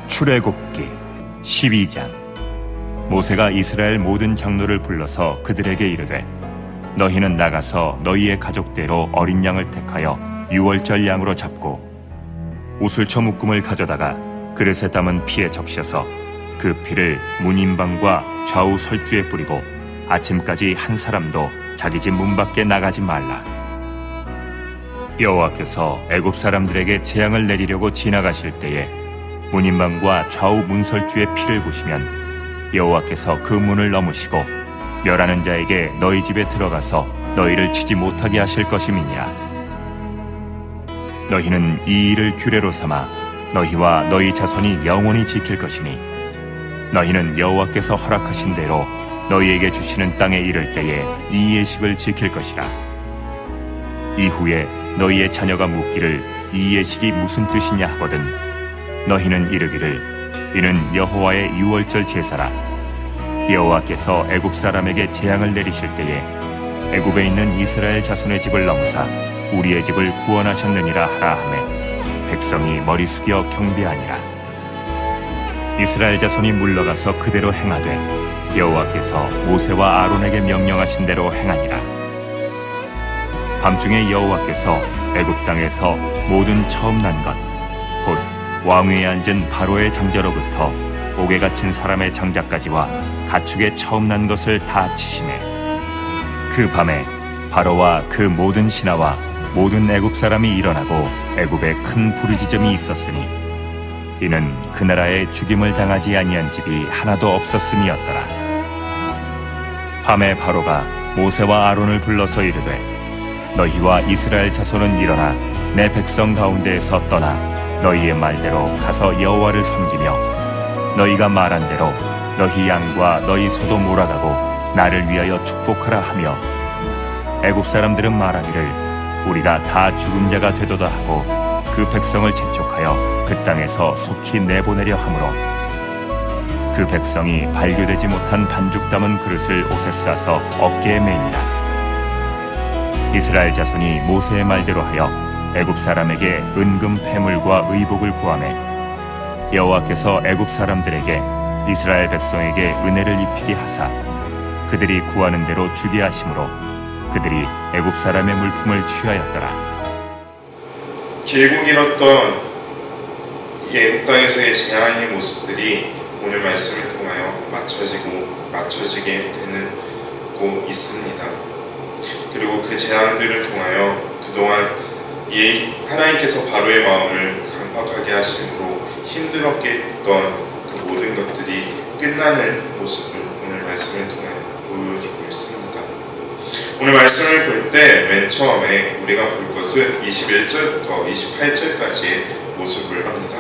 출애굽기 12장. 모세가 이스라엘 모든 장로를 불러서 그들에게 이르되, 너희는 나가서 너희의 가족대로 어린 양을 택하여 유월절 양으로 잡고 우슬초 묶음을 가져다가 그릇에 담은 피에 적셔서 그 피를 문인방과 좌우 설주에 뿌리고 아침까지 한 사람도 자기 집 문 밖에 나가지 말라. 여호와께서 애굽 사람들에게 재앙을 내리려고 지나가실 때에 문인방과 좌우 문설주의 피를 보시면 여호와께서 그 문을 넘으시고 멸하는 자에게 너희 집에 들어가서 너희를 치지 못하게 하실 것임이니라. 너희는 이 일을 규례로 삼아 너희와 너희 자손이 영원히 지킬 것이니, 너희는 여호와께서 허락하신 대로 너희에게 주시는 땅에 이를 때에 이 예식을 지킬 것이라. 이후에 너희의 자녀가 묻기를 이 예식이 무슨 뜻이냐 하거든 너희는 이르기를, 이는 여호와의 유월절 제사라. 여호와께서 애굽 사람에게 재앙을 내리실 때에 애굽에 있는 이스라엘 자손의 집을 넘사 우리의 집을 구원하셨느니라 하라 하매 백성이 머리 숙여 경배하니라. 이스라엘 자손이 물러가서 그대로 행하되 여호와께서 모세와 아론에게 명령하신 대로 행하니라. 밤중에 여호와께서 애굽 땅에서 모든 처음 난 것, 곧 왕위에 앉은 바로의 장자로부터 옥에 갇힌 사람의 장자까지와 가축의 처음 난 것을 다 치시매, 그 밤에 바로와 그 모든 신하와 모든 애굽 사람이 일어나고 애굽에 큰 부르짖음이 있었으니, 이는 그 나라에 죽임을 당하지 아니한 집이 하나도 없었음이었더라. 밤에 바로가 모세와 아론을 불러서 이르되, 너희와 이스라엘 자손은 일어나 내 백성 가운데에서 떠나 너희의 말대로 가서 여호와를 섬기며 너희가 말한 대로 너희 양과 너희 소도 몰아가고 나를 위하여 축복하라 하며, 애굽 사람들은 말하기를 우리가 다 죽은 자가 되도다 하고 그 백성을 재촉하여 그 땅에서 속히 내보내려 하므로, 그 백성이 발교되지 못한 반죽 담은 그릇을 옷에 싸서 어깨에 매니라. 이스라엘 자손이 모세의 말대로 하여 애굽 사람에게 은금 패물과 의복을 구하매, 여호와께서 애굽 사람들에게 이스라엘 백성에게 은혜를 입히게 하사 그들이 구하는 대로 주게 하심으로 그들이 애굽 사람의 물품을 취하였더라. 길고 길었던 이 애굽 땅에서의 재앙의 모습들이 오늘 말씀을 통하여 맞춰지게 되고 있습니다. 그리고 그 재앙들을 통하여 그동안 하나님께서 바로의 마음을 강팍하게 하심으로 힘들었게 했던 그 모든 것들이 끝나는 모습을 오늘 말씀을 통하여 보여주고 있습니다. 오늘 말씀을 볼 때 맨 처음에 우리가 볼 것은 21절부터 28절까지의 모습을 합니다.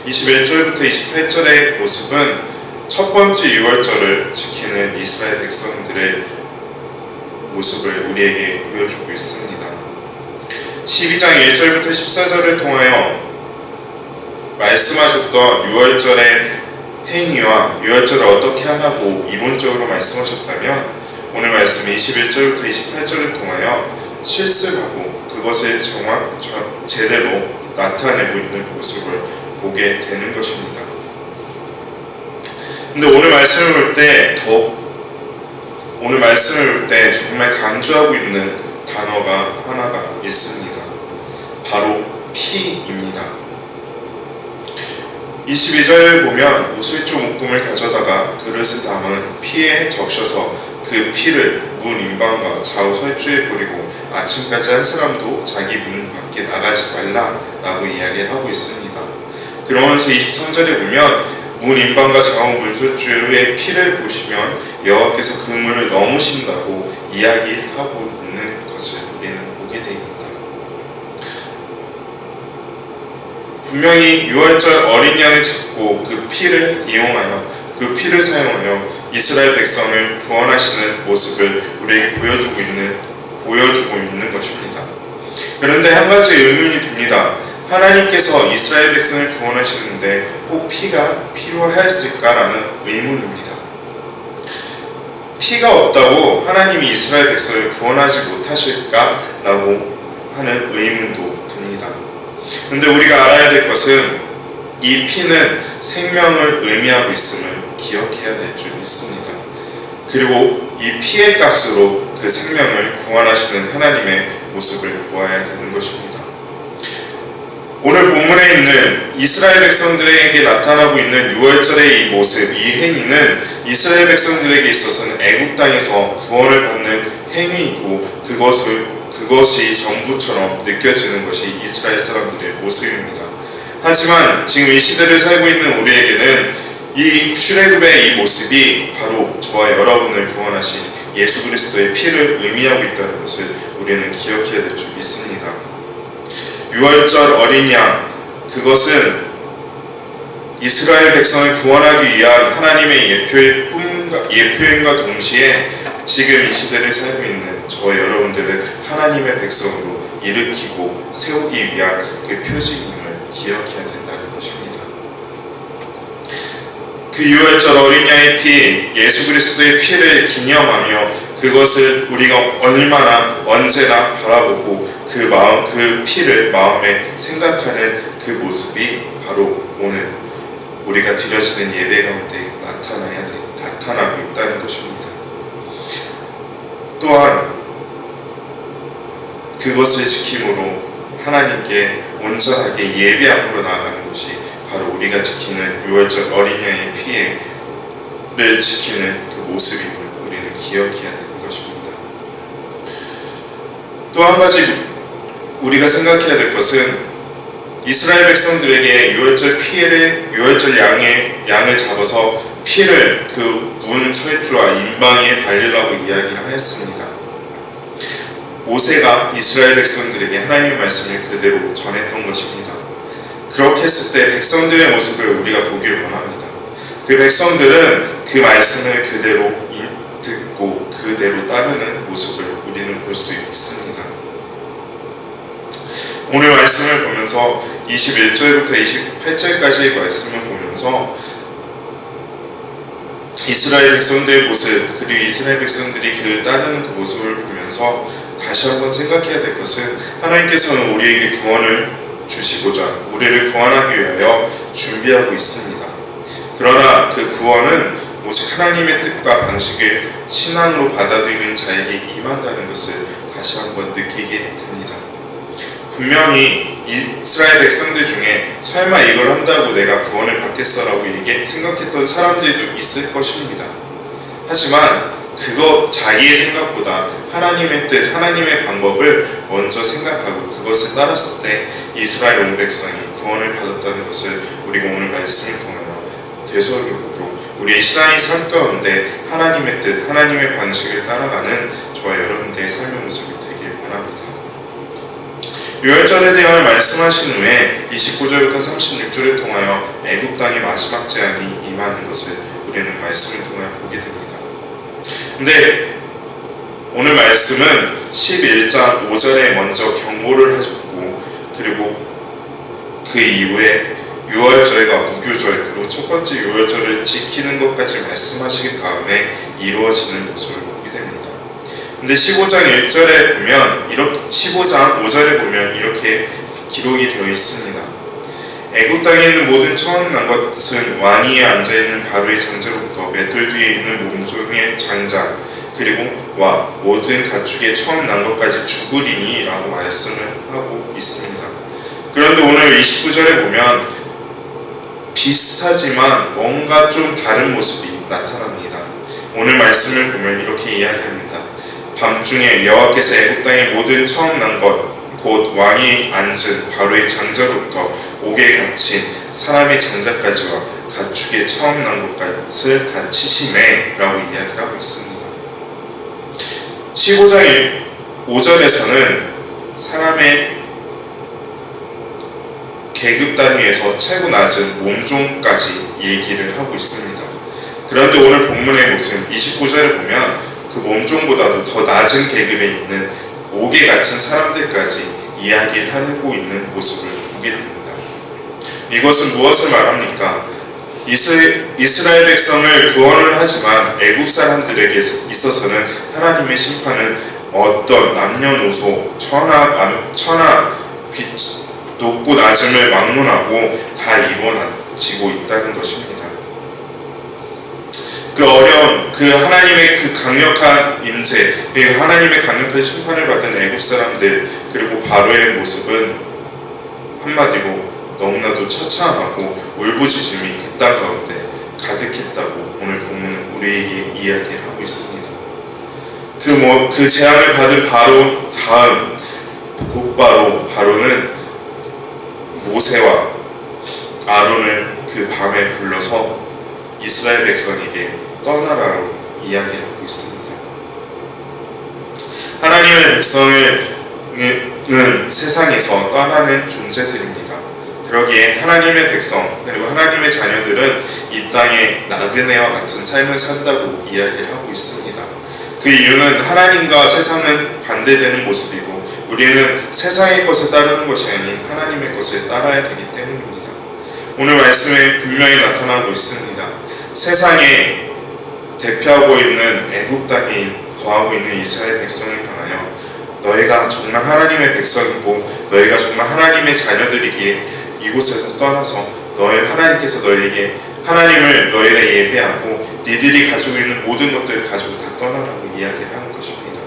21절부터 28절의 모습은 첫 번째 유월절을 지키는 이스라엘 백성들의 모습을 우리에게 보여주고 있습니다. 12장 1절부터 14절을 통하여 말씀하셨던 유월절의 행위와 유월절을 어떻게 하라고 이론적으로 말씀하셨다면, 오늘 말씀 21절부터 28절을 통하여 실습하고 그것을 제대로 나타내고 있는 모습을 보게 되는 것입니다. 근데 오늘 말씀을 볼 때 정말 강조하고 있는 단어가 하나가 있습니다. 바로 피입니다. 22절을 보면 우슬조 묶음을 가져다가 그릇에 담은 피에 적셔서 그 피를 문 인방과 좌우 설주에 뿌리고 아침까지 한 사람도 자기 문 밖에 나가지 말라라고 이야기를 하고 있습니다. 그러면서 23절에 보면 문 인방과 좌우 문설주의 피를 보시면 여호와께서 그 문을 넘으신다고 이야기하고 있는 것을 우리는 보게 됩니다. 분명히 유월절 어린 양을 잡고 그 피를 사용하여 이스라엘 백성을 구원하시는 모습을 우리에게 보여주고 있는 것입니다. 그런데 한 가지 의문이 듭니다. 하나님께서 이스라엘 백성을 구원하시는데 꼭 피가 필요하였을까라는 의문입니다. 피가 없다고 하나님이 이스라엘 백성을 구원하지 못하실까라고 하는 의문도 듭니다. 그런데 우리가 알아야 될 것은 이 피는 생명을 의미하고 있음을 기억해야 될 줄 믿습니다. 그리고 이 피의 값으로 그 생명을 구원하시는 하나님의 모습을 보아야 되는 것입니다. 오늘 본문에 있는 이스라엘 백성들에게 나타나고 있는 유월절의 이 모습, 이 행위는 이스라엘 백성들에게 있어서는 애국 땅에서 구원을 받는 행위이고 그것이 전부처럼 느껴지는 것이 이스라엘 사람들의 모습입니다. 하지만 지금 이 시대를 살고 있는 우리에게는 이 출애굽의 이 모습이 바로 저와 여러분을 구원하신 예수 그리스도의 피를 의미하고 있다는 것을 우리는 기억해야 될 줄 믿습니다. 유월절 어린 양, 그것은 이스라엘 백성을 구원하기 위한 하나님의 예표임과 동시에 지금 이 시대를 살고 있는 저와 여러분들을 하나님의 백성으로 일으키고 세우기 위한 그 표징임을 기억해야 된다는 것입니다. 그 유월절 어린 양의 피, 예수 그리스도의 피를 기념하며 그것을 우리가 얼마나 언제나 바라보고 그 피를 마음에 생각하는 그 모습이 바로 오늘 우리가 드려지는 예배 가운데 나타나고 있다는 것입니다. 또한 그것을 지킴으로 하나님께 온전하게 예배함으로 나아가는 것이 바로 우리가 지키는 유월절 어린 양의 피를 지키는 그 모습임을 우리는 기억해야 되는 것입니다. 또 한 가지 우리가 생각해야 될 것은 이스라엘 백성들에게 유월절 양을 잡아서 피를 그 문 설주와 임방에 발리라고 이야기를 하였습니다. 모세가 이스라엘 백성들에게 하나님의 말씀을 그대로 전했던 것입니다. 그렇게 했을 때 백성들의 모습을 우리가 보길 원합니다. 그 백성들은 그 말씀을 그대로 듣고 그대로 따르는 모습을 우리는 볼 수 있습니다. 오늘 말씀을 보면서 21절부터 28절까지의 말씀을 보면서 이스라엘 백성들의 모습, 그리고 이스라엘 백성들이 그 따르는 그 모습을 보면서 다시 한번 생각해야 될 것은 하나님께서는 우리에게 구원을 주시고자 우리를 구원하기 위하여 준비하고 있습니다. 그러나 그 구원은 오직 하나님의 뜻과 방식을 신앙으로 받아들이는 자에게 임한다는 것을 다시 한번 느끼게 됩니다. 분명히 이스라엘 백성들 중에 설마 이걸 한다고 내가 구원을 받겠어라고 생각했던 사람들도 있을 것입니다. 하지만 자기의 생각보다 하나님의 뜻, 하나님의 방법을 먼저 생각하고 그것을 따랐을 때 이스라엘 온 백성이 구원을 받았다는 것을 우리가 오늘 말씀을 통하여 되새겨보고 우리의 신앙의 삶 가운데 하나님의 뜻, 하나님의 방식을 따라가는 저와 여러분들의 삶의 모습이 되길 원합니다. 유월절에 대하여 말씀하신 후에 29절부터 36절을 통하여 애국 땅의 마지막 재앙이 임하는 것을 우리는 말씀을 통하여 보게 됩니다. 근데 오늘 말씀은 11장 5절에 먼저 경고를 하셨고 그리고 그 이후에 유월절과 무교절 그리고 첫 번째 유월절을 지키는 것까지 말씀하시기 다음에 이루어지는 모습을 보게 됩니다. 근데 15장 1절에 보면 15장 5절에 보면 이렇게 기록이 되어 있습니다. 애국 땅에 있는 모든 처음 난 것은 왕위에 앉아있는 바로의 장자로부터 맷돌 뒤에 있는 몸종의 장자 그리고 모든 가축의 처음 난 것까지 죽으리니 라고 말씀을 하고 있습니다. 그런데 오늘 29절에 보면 비슷하지만 뭔가 좀 다른 모습이 나타납니다. 오늘 말씀을 보면 이렇게 이야기합니다. 밤중에 여호와께서 애국 땅의 모든 처음 난 것 곧 왕이 앉은 바로의 장자로부터 옥에 갇힌 사람의 장자까지와 가축의 처음 난 것을 다 치심에 라고 이야기를 하고 있습니다. 15장 5절에서는 사람의 계급 단위에서 최고 낮은 몸종까지 얘기를 하고 있습니다. 그런데 오늘 본문의 모습 29절에 보면 그 몸종보다도 더 낮은 계급에 있는 옥에 갇힌 사람들까지 이야기를 하고 있는 모습을 보게 됩니다. 이것은 무엇을 말합니까? 이스라엘 백성을 구원을 하지만 애국 사람들에게 있어서는 하나님의 심판은 어떤 남녀노소, 천하, 높고 낮음을 막론하고 다 지고 있다는 것입니다. 그 어려운, 그 하나님의 그 강력한 임재, 그리고 하나님의 강력한 심판을 받은 애국 사람들, 그리고 바로의 모습은 한마디로 너무나도 처참하고 울부짖음이 그 땅 가운데 가득했다고 오늘 본문은 우리에게 이야기를 하고 있습니다. 그 재앙을 받은 바로 다음 곧바로 바로는 모세와 아론을 그 밤에 불러서 이스라엘 백성에게 떠나라고 이야기를 하고 있습니다. 하나님의 백성은 세상에서 떠나는 존재들입니다. 그러기에 하나님의 백성 그리고 하나님의 자녀들은 이 땅에 나그네와 같은 삶을 산다고 이야기를 하고 있습니다. 그 이유는 하나님과 세상은 반대되는 모습이고 우리는 세상의 것을 따르는 것이 아닌 하나님의 것을 따라야 되기 때문입니다. 오늘 말씀에 분명히 나타나고 있습니다. 세상에 대표하고 있는 애국 땅에 거하고 있는 이스라엘 백성을 향하여 너희가 정말 하나님의 백성이고 너희가 정말 하나님의 자녀들이기에 이곳에서 떠나서 하나님께서 너희에게 하나님을 너희가 예배하고 니들이 가지고 있는 모든 것들을 가지고 다 떠나라고 이야기를 하는 것입니다.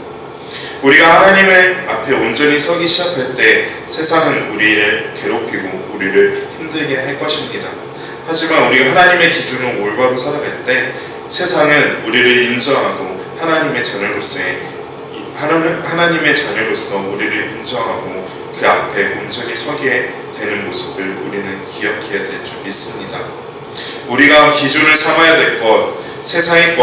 우리가 하나님의 앞에 온전히 서기 시작할 때 세상은 우리를 괴롭히고 우리를 힘들게 할 것입니다. 하지만 우리가 하나님의 기준으로 올바로 살아갈 때 세상은 우리를 인정하고 하나님의 자녀로서 우리를 인정하고 그 앞에 온전히 서게 되는 모습을 우리는 기억해야 될 줄 믿습니다. 우리가 기준을 삼아야 될 것, 세상의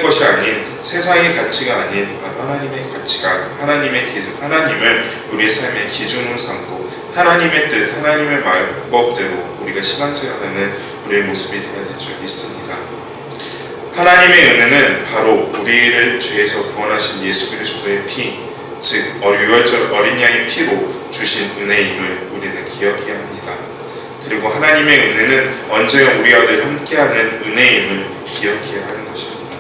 것이 아닌 세상의 가치가 아닌 하나님의 가치가 하나님의 기준, 하나님을 우리의 삶의 기준으로 삼고 하나님의 뜻, 하나님의 마법대로 우리가 신앙생활하는 우리의 모습이 되어야 될 줄 믿습니다. 하나님의 은혜는 바로 우리를 죄에서 구원하신 예수 그리스도의 피, 즉 유월절 어린 양의 피로 주신 은혜임을 우리는 기억해야 합니다. 그리고 하나님의 은혜는 언제나 우리와 늘 함께하는 은혜임을 기억해야 하는 것입니다.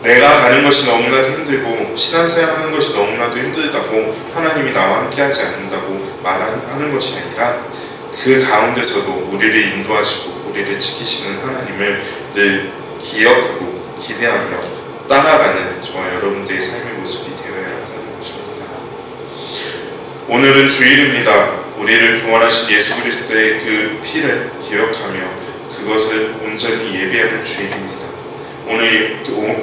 내가 가는 것이 너무나도 힘들고 신앙생활 하는 것이 너무나도 힘들다고 하나님이 나와 함께하지 않는다고 말하는 것이 아니라 그 가운데서도 우리를 인도하시고 우리를 지키시는 하나님을 늘 기억하고 기대하며 따라가는 저와 여러분들의 삶의 모습이 되어야 한다는 것입니다. 오늘은 주일입니다. 우리를 구원하신 예수 그리스도의 그 피를 기억하며 그것을 온전히 예배하는 주일입니다.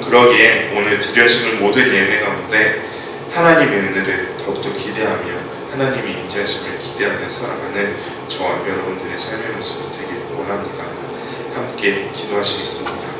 그러기에 오늘 드려지는 모든 예배 가운데 하나님의 은혜를 더욱더 기대하며 하나님의 임재하심을 기대하며 살아가는 저와 여러분들의 삶의 모습이 되길 원합니다. 함께 기도하시겠습니다.